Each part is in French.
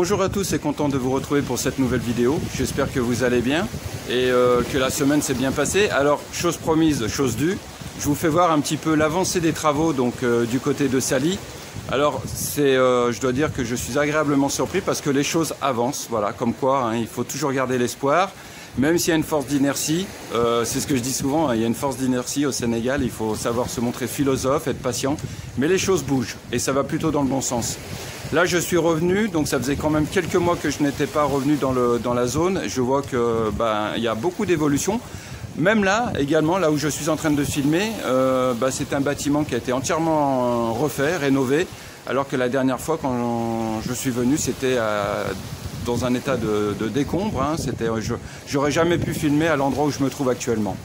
Bonjour à tous et content de vous retrouver pour cette nouvelle vidéo. J'espère que vous allez bien et que la semaine s'est bien passée. Alors, chose promise, chose due, je vous fais voir un petit peu l'avancée des travaux donc, du côté de Sally. Alors, je dois dire que je suis agréablement surpris parce que les choses avancent. Voilà, comme quoi, hein, il faut toujours garder l'espoir. Même s'il y a une force d'inertie, c'est ce que je dis souvent, hein, il y a une force d'inertie au Sénégal, il faut savoir se montrer philosophe, être patient. Mais les choses bougent et ça va plutôt dans le bon sens. Là, je suis revenu, donc ça faisait quand même quelques mois que je n'étais pas revenu dans la zone. Je vois que il y a beaucoup d'évolution. Même là, également, là où je suis en train de filmer, c'est un bâtiment qui a été entièrement refait, rénové, alors que la dernière fois, quand je suis venu, c'était dans un état de décombre. Hein. J'aurais jamais pu filmer à l'endroit où je me trouve actuellement.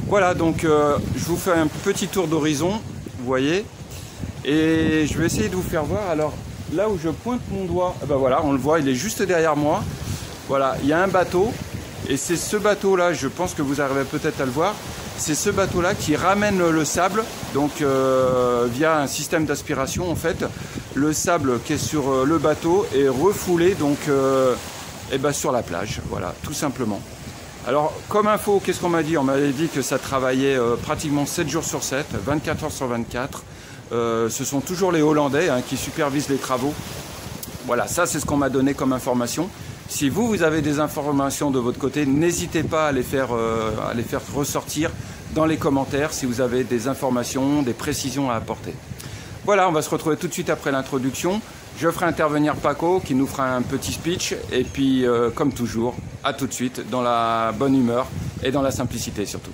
Voilà, donc je vous fais un petit tour d'horizon, vous voyez, et je vais essayer de vous faire voir. Alors, là où je pointe mon doigt, voilà, on le voit, il est juste derrière moi. Voilà, il y a un bateau. Et c'est ce bateau-là, je pense que vous arrivez peut-être à le voir, c'est ce bateau-là qui ramène le sable, donc via un système d'aspiration en fait. Le sable qui est sur le bateau est refoulé donc sur la plage, voilà, tout simplement. Alors, comme info, qu'est-ce qu'on m'a dit? On m'avait dit que ça travaillait pratiquement 7 jours sur 7, 24 heures sur 24. Ce sont toujours les Hollandais hein, qui supervisent les travaux. Voilà, ça c'est ce qu'on m'a donné comme information. Si vous avez des informations de votre côté, n'hésitez pas à les faire ressortir dans les commentaires si vous avez des informations, des précisions à apporter. Voilà, on va se retrouver tout de suite après l'introduction. Je ferai intervenir Paco qui nous fera un petit speech. Et puis, comme toujours, à tout de suite dans la bonne humeur et dans la simplicité surtout.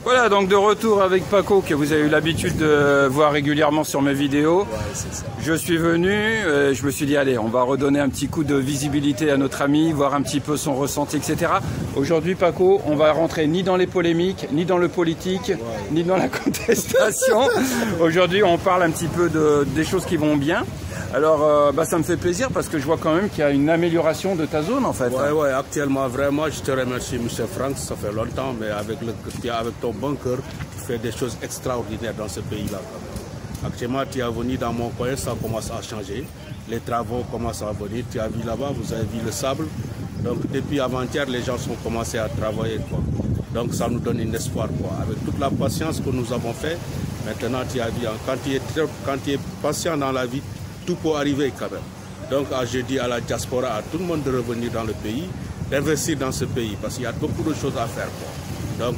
Voilà, donc de retour avec Paco, que vous avez eu l'habitude de voir régulièrement sur mes vidéos. Ouais, c'est ça. Je suis venu, je me suis dit, allez, on va redonner un petit coup de visibilité à notre ami, voir un petit peu son ressenti, etc. Aujourd'hui, Paco, on va rentrer ni dans les polémiques, ni dans le politique, ni dans la contestation. Aujourd'hui, on parle un petit peu des choses qui vont bien. Alors, ça me fait plaisir parce que je vois quand même qu'il y a une amélioration de ta zone en fait. Oui, actuellement, vraiment, je te remercie, M. Franck, ça fait longtemps, mais avec ton bon cœur, tu fais des choses extraordinaires dans ce pays-là. Actuellement, tu es venu dans mon coin, ça commence à changer. Les travaux commencent à venir. Tu as vu là-bas, vous avez vu le sable. Donc, depuis avant-hier, les gens sont commencés à travailler, quoi. Donc, ça nous donne un espoir, quoi. Avec toute la patience que nous avons fait, maintenant, tu as vu, quand tu es patient dans la vie, tout peut arriver quand même. Donc, je dis à la diaspora, à tout le monde de revenir dans le pays, d'investir dans ce pays, parce qu'il y a beaucoup de choses à faire, quoi. Donc,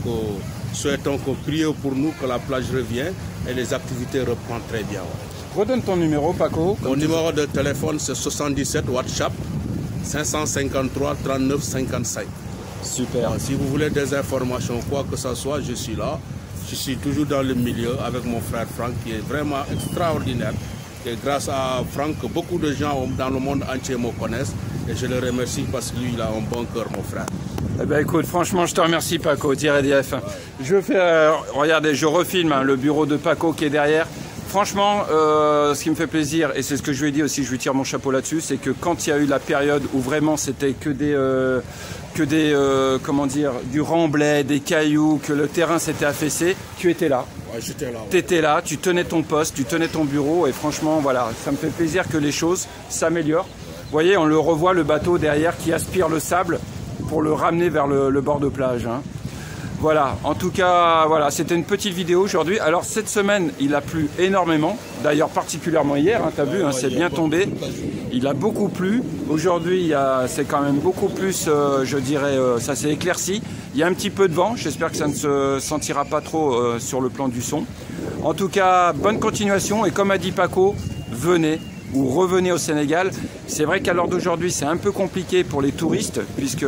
souhaitons qu'on prie pour nous, que la plage revienne et les activités reprennent très bien. Ouais. Redonne ton numéro, Paco. Mon numéro de téléphone, c'est 77 WhatsApp 553 39 55. Super. Alors, si vous voulez des informations, quoi que ce soit, je suis là. Je suis toujours dans le milieu avec mon frère Franck, qui est vraiment extraordinaire. Et grâce à Franck, beaucoup de gens dans le monde entier me connaissent. Et je le remercie parce que lui, il a un bon cœur, mon frère. Eh bien, écoute, franchement, je te remercie, Paco, TDF. Ouais. Je fais, regardez, je refilme hein, le bureau de Paco qui est derrière. Franchement, ce qui me fait plaisir, et c'est ce que je lui ai dit aussi, je lui tire mon chapeau là-dessus, c'est que quand il y a eu la période où vraiment c'était que des comment dire, du remblai, des cailloux, que le terrain s'était affaissé, tu étais là. Ouais, j'étais là. Ouais. Tu étais là, tu tenais ton poste, tu tenais ton bureau, et franchement, voilà, ça me fait plaisir que les choses s'améliorent. Vous voyez, on le revoit, le bateau derrière qui aspire le sable pour le ramener vers le bord de plage. Hein. Voilà, en tout cas, voilà, c'était une petite vidéo aujourd'hui. Alors cette semaine, il a plu énormément, d'ailleurs particulièrement hier, hein, tu as vu, hein, c'est bien tombé. Il a beaucoup plu. Aujourd'hui, c'est quand même beaucoup plus, je dirais, ça s'est éclairci. Il y a un petit peu de vent, j'espère que ça ne se sentira pas trop sur le plan du son. En tout cas, bonne continuation et comme a dit Paco, venez, ou revenez au Sénégal. C'est vrai qu'à l'heure d'aujourd'hui, c'est un peu compliqué pour les touristes, puisque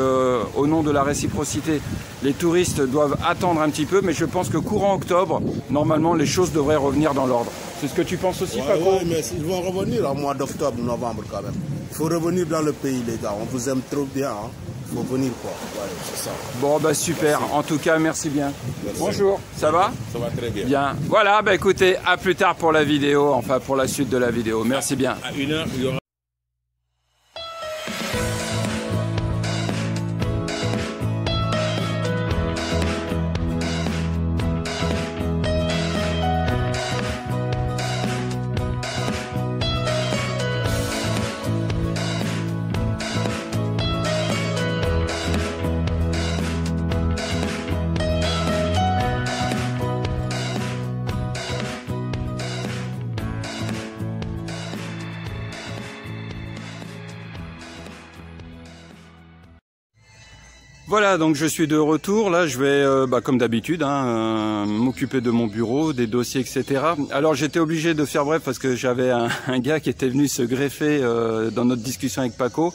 au nom de la réciprocité, les touristes doivent attendre un petit peu, mais je pense que courant octobre, normalement, les choses devraient revenir dans l'ordre. C'est ce que tu penses aussi, Paco? Oui, mais ils vont revenir au mois d'octobre, novembre quand même. Il faut revenir dans le pays, les gars. On vous aime trop bien, hein. Il faut venir, quoi. Ouais, c'est ça. Bon, bah super. Merci. En tout cas, merci bien. Merci. Bonjour, ça va? Ça va très bien. Bien. Voilà, bah écoutez, à plus tard pour la vidéo, enfin pour la suite de la vidéo. Merci bien. À 1h, il y aura... Voilà, donc je suis de retour. Là, je vais, comme d'habitude, m'occuper de mon bureau, des dossiers, etc. Alors, j'étais obligé de faire bref parce que j'avais un gars qui était venu se greffer dans notre discussion avec Paco.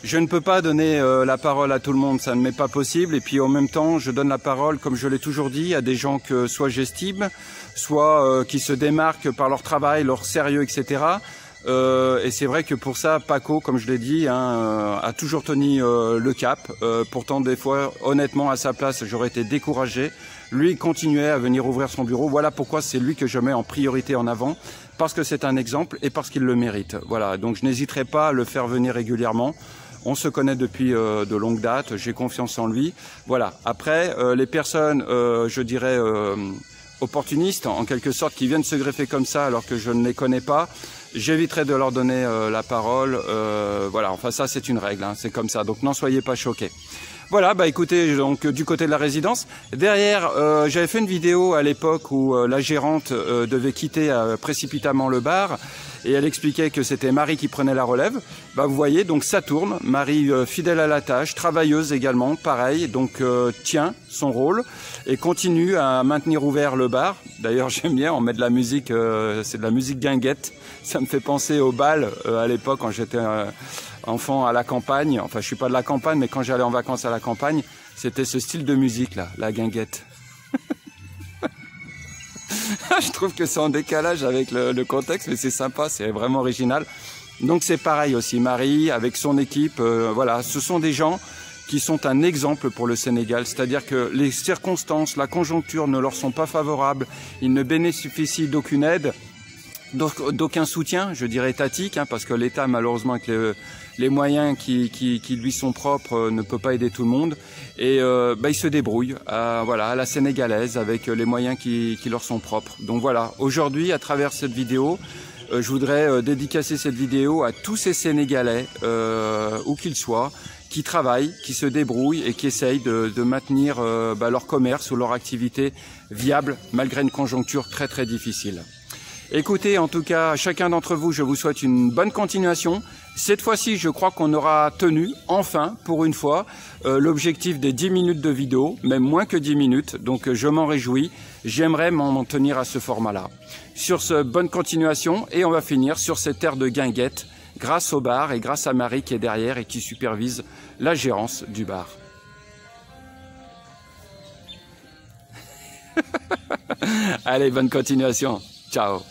Je ne peux pas donner la parole à tout le monde, ça ne m'est pas possible. Et puis, en même temps, je donne la parole, comme je l'ai toujours dit, à des gens que soit j'estime, soit qui se démarquent par leur travail, leur sérieux, etc. Et c'est vrai que pour ça, Paco, comme je l'ai dit, a toujours tenu le cap. Pourtant, des fois, honnêtement, à sa place, j'aurais été découragé. Lui, il continuait à venir ouvrir son bureau. Voilà pourquoi c'est lui que je mets en priorité en avant, parce que c'est un exemple et parce qu'il le mérite. Voilà, donc je n'hésiterai pas à le faire venir régulièrement. On se connaît depuis de longue date, j'ai confiance en lui. Voilà, après, les personnes, je dirais, opportunistes, en quelque sorte, qui viennent se greffer comme ça alors que je ne les connais pas, j'éviterai de leur donner la parole. Voilà, enfin ça c'est une règle, c'est comme ça, donc n'en soyez pas choqués. Voilà, bah écoutez, donc du côté de la résidence, derrière, j'avais fait une vidéo à l'époque où la gérante devait quitter précipitamment le bar et elle expliquait que c'était Marie qui prenait la relève. Bah vous voyez, donc ça tourne, Marie fidèle à la tâche, travailleuse également, pareil, donc tient son rôle et continue à maintenir ouvert le bar. D'ailleurs j'aime bien, on met de la musique, c'est de la musique guinguette, ça me fait penser au bal à l'époque quand j'étais enfant à la campagne. Enfin je suis pas de la campagne, mais quand j'allais en vacances à la campagne, c'était ce style de musique là, la guinguette. Je trouve que c'est en décalage avec le contexte, mais c'est sympa, c'est vraiment original. Donc c'est pareil aussi, Marie avec son équipe, voilà, ce sont des gens qui sont un exemple pour le Sénégal, c'est-à-dire que les circonstances, la conjoncture ne leur sont pas favorables, ils ne bénéficient d'aucune aide, d'aucun soutien, je dirais étatique, parce que l'État malheureusement avec les moyens qui lui sont propres ne peut pas aider tout le monde, et ils se débrouillent voilà, à la sénégalaise avec les moyens qui leur sont propres. Donc voilà, aujourd'hui à travers cette vidéo, je voudrais dédicacer cette vidéo à tous ces Sénégalais, où qu'ils soient, qui travaillent, qui se débrouillent et qui essayent de maintenir leur commerce ou leur activité viable malgré une conjoncture très très difficile. Écoutez, en tout cas, à chacun d'entre vous, je vous souhaite une bonne continuation. Cette fois-ci, je crois qu'on aura tenu, enfin, pour une fois, l'objectif des 10 minutes de vidéo, même moins que 10 minutes, donc je m'en réjouis. J'aimerais m'en tenir à ce format-là. Sur ce, bonne continuation, et on va finir sur cette aire de guinguette, grâce au bar et grâce à Marie qui est derrière et qui supervise la gérance du bar. Allez, bonne continuation. Ciao.